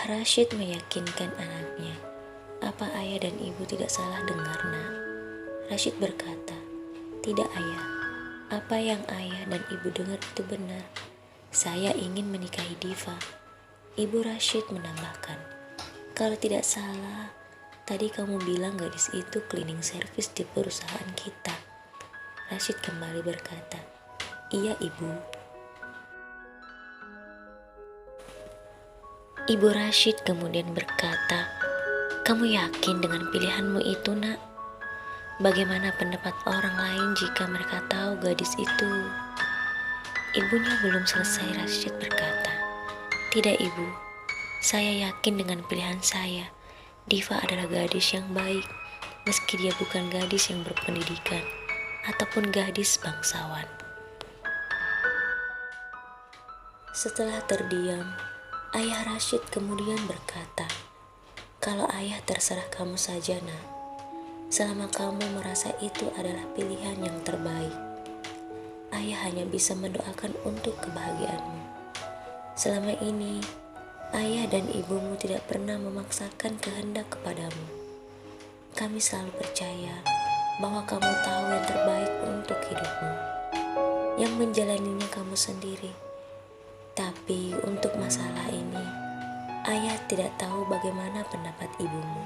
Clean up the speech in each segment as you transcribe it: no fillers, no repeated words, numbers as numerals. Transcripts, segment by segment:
Rashid meyakinkan anaknya. Apa ayah dan ibu tidak salah dengar, nak? Rashid berkata, tidak ayah, apa yang ayah dan ibu dengar itu benar. Saya ingin menikahi Diva. Ibu Rashid menambahkan, kalau tidak salah, tadi kamu bilang gadis itu cleaning service di perusahaan kita. Rashid kembali berkata, iya ibu. Ibu Rashid kemudian berkata, kamu yakin dengan pilihanmu itu, nak? Bagaimana pendapat orang lain jika mereka tahu gadis itu? Ibunya belum selesai. Rashid berkata, tidak ibu, saya yakin dengan pilihan saya. Diva adalah gadis yang baik, meski dia bukan gadis yang berpendidikan ataupun gadis bangsawan. Setelah terdiam, ayah Rashid kemudian berkata, kalau ayah terserah kamu saja, nak. Selama kamu merasa itu adalah pilihan yang terbaik, ayah hanya bisa mendoakan untuk kebahagiaanmu. Selama ini, ayah dan ibumu tidak pernah memaksakan kehendak kepadamu. Kami selalu percaya bahwa kamu tahu yang terbaik untuk hidupmu. Yang menjalaninya kamu sendiri. Tapi untuk masalah ini, ayah tidak tahu bagaimana pendapat ibumu.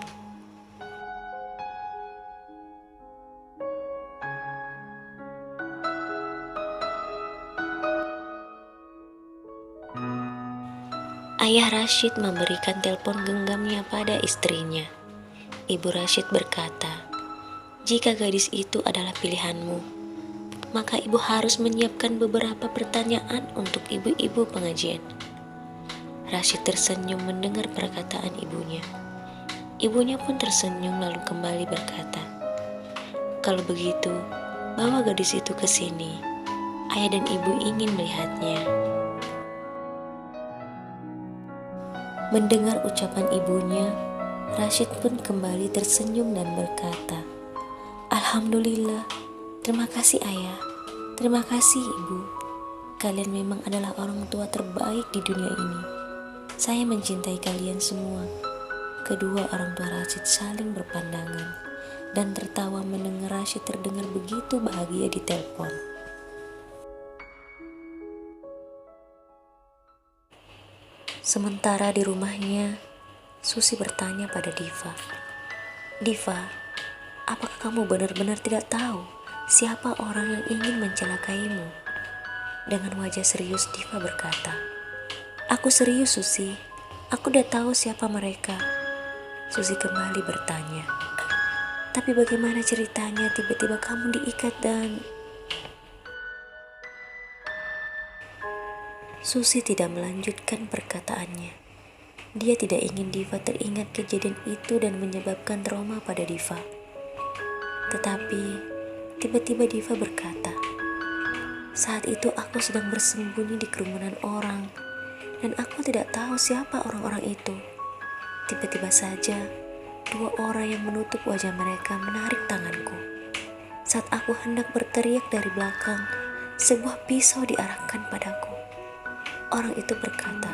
Ayah Rashid memberikan telepon genggamnya pada istrinya. Ibu Rashid berkata, jika gadis itu adalah pilihanmu, maka ibu harus menyiapkan beberapa pertanyaan untuk ibu-ibu pengajian. Rashid tersenyum mendengar perkataan ibunya. Ibunya pun tersenyum lalu kembali berkata, kalau begitu, bawa gadis itu ke sini. Ayah dan ibu ingin melihatnya. Mendengar ucapan ibunya, Rashid pun kembali tersenyum dan berkata, alhamdulillah, terima kasih ayah, terima kasih ibu. Kalian memang adalah orang tua terbaik di dunia ini. Saya mencintai kalian semua. Kedua orang tua Rashid saling berpandangan dan tertawa mendengar Rashid terdengar begitu bahagia di telepon. Sementara di rumahnya, Susi bertanya pada Diva, Diva, apakah kamu benar-benar tidak tahu siapa orang yang ingin mencelakaimu? Dengan wajah serius Diva berkata, aku serius Susi, aku udah tahu siapa mereka. Susi kembali bertanya, tapi bagaimana ceritanya tiba-tiba kamu diikat dan... Susi tidak melanjutkan perkataannya. Dia tidak ingin Diva teringat kejadian itu dan menyebabkan trauma pada Diva. Tetapi, tiba-tiba Diva berkata, saat itu aku sedang bersembunyi di kerumunan orang, dan aku tidak tahu siapa orang-orang itu. Tiba-tiba saja, dua orang yang menutup wajah mereka menarik tanganku. Saat aku hendak berteriak dari belakang, sebuah pisau diarahkan padaku. Orang itu berkata,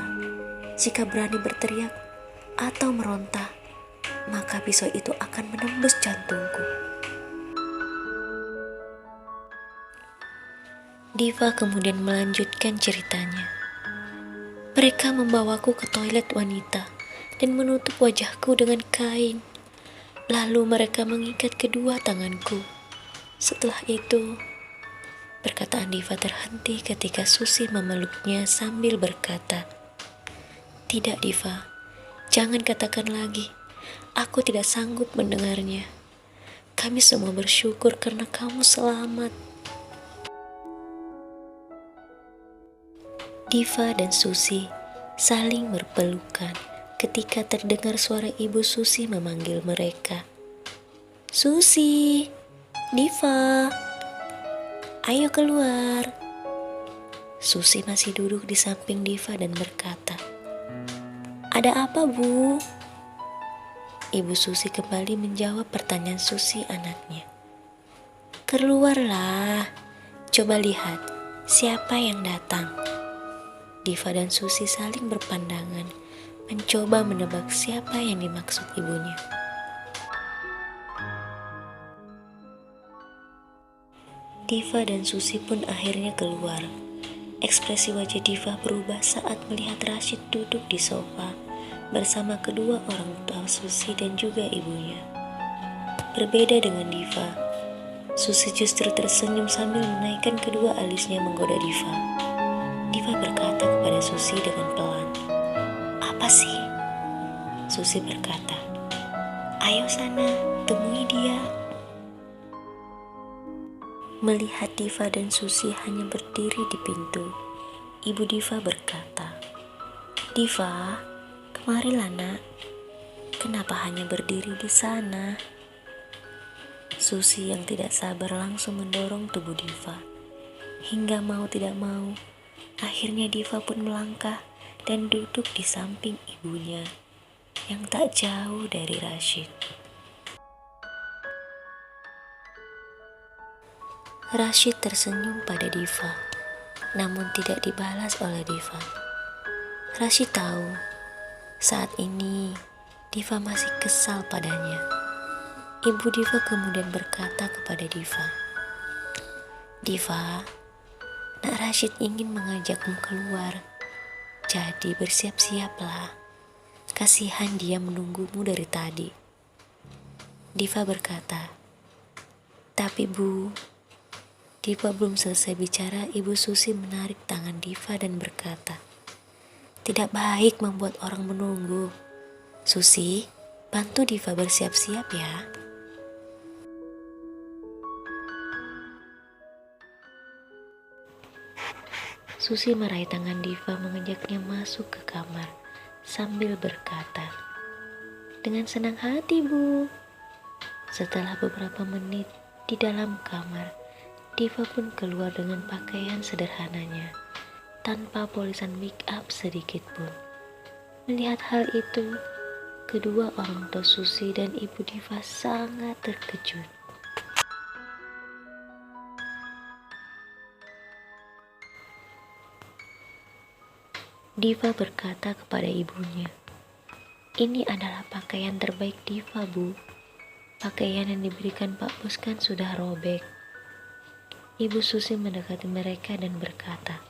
jika berani berteriak atau meronta, maka pisau itu akan menembus jantungku. Diva kemudian melanjutkan ceritanya. Mereka membawaku ke toilet wanita dan menutup wajahku dengan kain. Lalu mereka mengikat kedua tanganku. Setelah itu, perkataan Diva terhenti ketika Susi memeluknya sambil berkata, tidak Diva, jangan katakan lagi. Aku tidak sanggup mendengarnya. Kami semua bersyukur karena kamu selamat. Diva dan Susi saling berpelukan ketika terdengar suara ibu Susi memanggil mereka. Susi, Diva, ayo keluar. Susi masih duduk di samping Diva dan berkata, ada apa bu? Ibu Susi kembali menjawab pertanyaan Susi anaknya. Keluarlah, coba lihat siapa yang datang. Diva dan Susi saling berpandangan mencoba menebak siapa yang dimaksud ibunya. Diva dan Susi pun akhirnya keluar. Ekspresi wajah Diva berubah saat melihat Rashid duduk di sofa bersama kedua orang tua Susi dan juga ibunya. Berbeda dengan Diva, Susi justru tersenyum sambil menaikkan kedua alisnya menggoda Diva. Diva berkata kepada Susi dengan pelan, "Apa sih?" Susi berkata, "Ayo sana, temui dia." Melihat Diva dan Susi hanya berdiri di pintu, ibu Diva berkata, "Diva, kemarilah nak. Kenapa hanya berdiri di sana?" Susi yang tidak sabar langsung mendorong tubuh Diva. Hingga mau tidak mau, akhirnya Diva pun melangkah dan duduk di samping ibunya yang tak jauh dari Rashid. Rashid tersenyum pada Diva, namun tidak dibalas oleh Diva. Rashid tahu, saat ini Diva masih kesal padanya. Ibu Diva kemudian berkata kepada Diva, "Diva, Nak Rashid ingin mengajakmu keluar, jadi bersiap-siaplah. Kasihan dia menunggumu dari tadi." Diva berkata, "Tapi Bu..." Diva belum selesai bicara, Ibu Susi menarik tangan Diva dan berkata, "Tidak baik membuat orang menunggu. Susi, bantu Diva bersiap-siap ya." Susi meraih tangan Diva mengajaknya masuk ke kamar sambil berkata, "Dengan senang hati, Bu." Setelah beberapa menit di dalam kamar, Diva pun keluar dengan pakaian sederhananya, tanpa polisan make up sedikit pun. Melihat hal itu, kedua orang tua Susi dan ibu Diva sangat terkejut. Diva berkata kepada ibunya, "Ini adalah pakaian terbaik Diva, Bu. Pakaian yang diberikan Pak Bos kan sudah robek." Ibu Susi mendekati mereka dan berkata,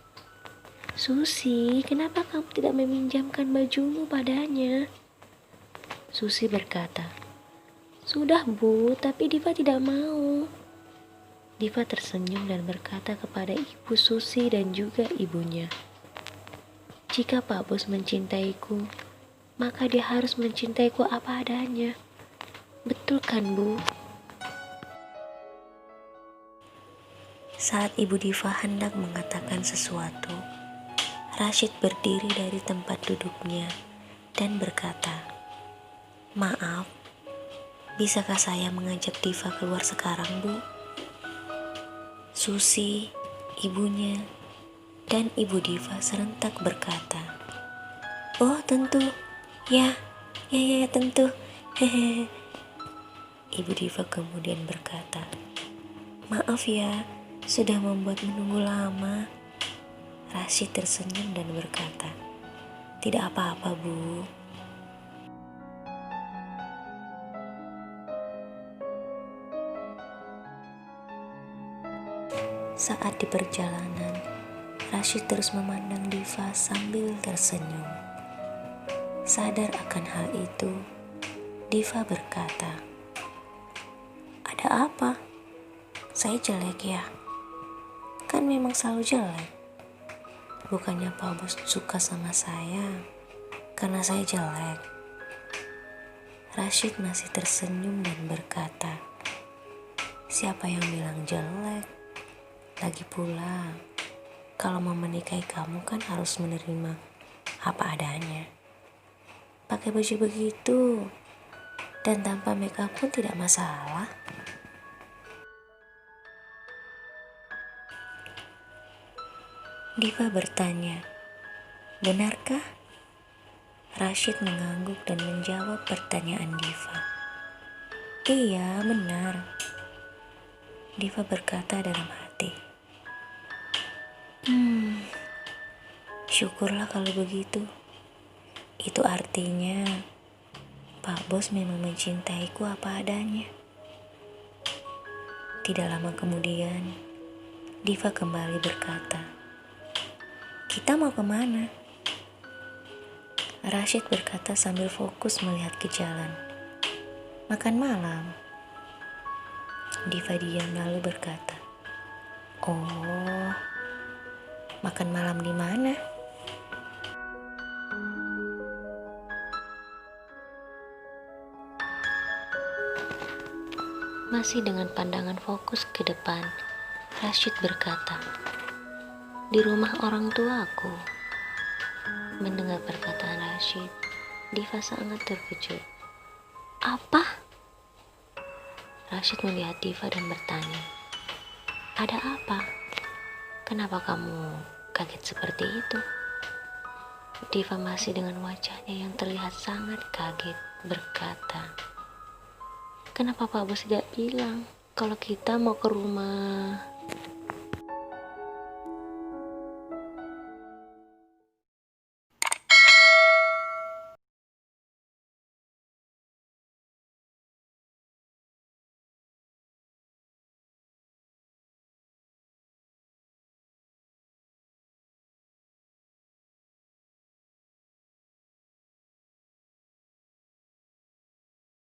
"Susi, kenapa kamu tidak meminjamkan bajumu padanya?" Susi berkata, "Sudah Bu, tapi Diva tidak mau." Diva tersenyum dan berkata kepada Ibu Susi dan juga ibunya, "Jika Pak Bos mencintaiku, maka dia harus mencintaiku apa adanya. Betul kan, Bu?" Saat Ibu Diva hendak mengatakan sesuatu, Rashid berdiri dari tempat duduknya dan berkata, "Maaf, bisakah saya mengajak Diva keluar sekarang, Bu?" Susi, ibunya, dan Ibu Diva serentak berkata, "Oh tentu, ya, ya tentu, hehehe." Ibu Diva kemudian berkata, "Maaf ya, sudah membuat menunggu lama." Rashid tersenyum dan berkata, "Tidak apa-apa, Bu." Saat di perjalanan, Rashid terus memandang Diva sambil tersenyum. Sadar akan hal itu, Diva berkata, "Ada apa? Saya jelek ya? Kan memang selalu jelek. Bukannya Pak Bos suka sama saya karena saya jelek?" Rashid masih tersenyum dan berkata, "Siapa yang bilang jelek? Lagi pula, kalau mau menikahi kamu kan harus menerima apa adanya. Pakai baju begitu dan tanpa make up pun tidak masalah." Diva bertanya, "Benarkah?" Rashid mengangguk dan menjawab pertanyaan Diva. "Iya, benar." Diva berkata dalam hati, "Syukurlah kalau begitu. Itu artinya Pak Bos memang mencintaiku apa adanya. Tidak lama kemudian, Diva kembali berkata, "Kita mau kemana?" Rashid berkata sambil fokus melihat ke jalan. "Makan malam." Diva diam lalu berkata, "Oh, makan malam di mana?" Masih dengan pandangan fokus ke depan, Rashid berkata, "Di rumah orang tuaku." Mendengar perkataan Rashid, Diva sangat terkejut. "Apa?" Rashid melihat Diva dan bertanya, "Ada apa? Kenapa kamu kaget seperti itu?" Diva masih dengan wajahnya yang terlihat sangat kaget berkata, "Kenapa Pak Bos tidak bilang kalau kita mau ke rumah